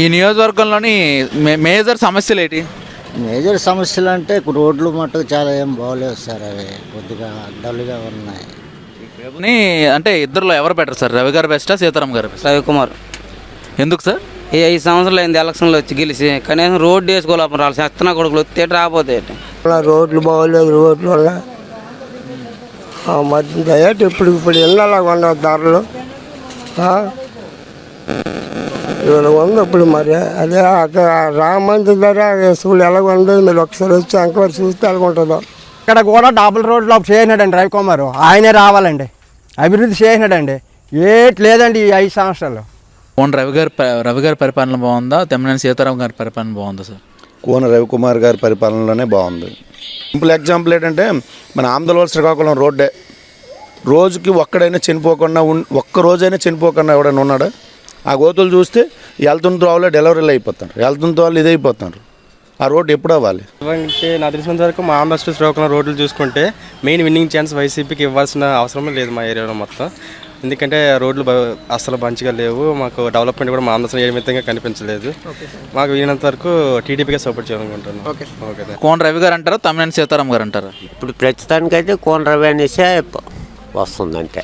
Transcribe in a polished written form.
ఈ నియోజకవర్గంలోని మేజర్ సమస్యలు ఏంటి? మేజర్ సమస్యలు అంటే రోడ్లు మట్టుకు చాలా ఏం బాగోలేవు సార్. అవి కొద్దిగా అడ్డాలుగా ఉన్నాయి. అంటే ఇద్దరులో ఎవరు బెటర్ సార్, రవి గారు బెస్టా సీతారాం గారు బెస్ట్? రవికుమార్. ఎందుకు సార్? ఈ 5 సంవత్సరాలు అయింది ఎలక్షన్లో వచ్చి గెలిచి, కనీసం రోడ్డు వేసుకోలేకపోతే వాళ్ళు చెత్తన కొడుకులు వస్తే రాకపోతే రోడ్లు బాగోలేదు. రోడ్ల వల్ల మధ్య ఇప్పుడు ఇళ్ళలా ఉన్న ధరలు ఉంది. ఇప్పుడు మరి అదే రామ మందిర్ ధర స్కూల్ ఎలాగ ఉంది, మీరు ఒకసారి వచ్చి అంకవరి చూస్తే ఎలాగుంటుందో. ఇక్కడ కూడా డబుల్ రోడ్లు చేసినాడండి రవికుమార్. ఆయనే రావాలండి, అభివృద్ధి చేసినాడండి. ఏటి లేదండి ఈ 5 సంవత్సరాలు. కోన రవి గారి పరిపాలన బాగుందా, తెమ్మనేని సీతారాం గారి పరిపాలన బాగుందా సార్? కోన రవికుమార్ గారి పరిపాలనలోనే బాగుంది. సింపుల్ ఎగ్జాంపుల్ ఏంటంటే మన ఆంధ్రలో శ్రీకాకుళం రోడ్డే. రోజుకి ఒక్కడైనా చనిపోకుండా ఒక్క రోజైనా చనిపోకుండా ఎవడైనా ఉన్నాడా? ఆ గోతులు చూస్తే వెళ్తున్న వాళ్ళు డెలివరీలు అయిపోతారు, వెళ్తున్న వాళ్ళు ఇదైపోతారు. ఆ రోడ్డు ఎప్పుడు అవ్వాలి? నాకు తెలిసినంత వరకు మా ఆంధ్ర శ్రీకాకుళం రోడ్లు చూసుకుంటే మెయిన్ విన్నింగ్ ఛాన్స్ వైసీపీకి ఇవ్వాల్సిన అవసరమే లేదు మా ఏరియాలో మొత్తం. ఎందుకంటే రోడ్లు అసలు మంచిగా లేవు. మాకు డెవలప్మెంట్ కూడా మా ఆంధ్ర ఏ విధంగా కనిపించలేదు. మాకు వీళ్ళంత వరకు టీడీపీగా సపోర్ట్ చేయాలనుకుంటున్నాను. ఓకే. కోన రవి గారు అంటారా, తమ్మినేని సీతారాం గారు అంటారా? ఇప్పుడు ప్రస్తుతానికైతే కోన రవి అనేసే వస్తుందంటే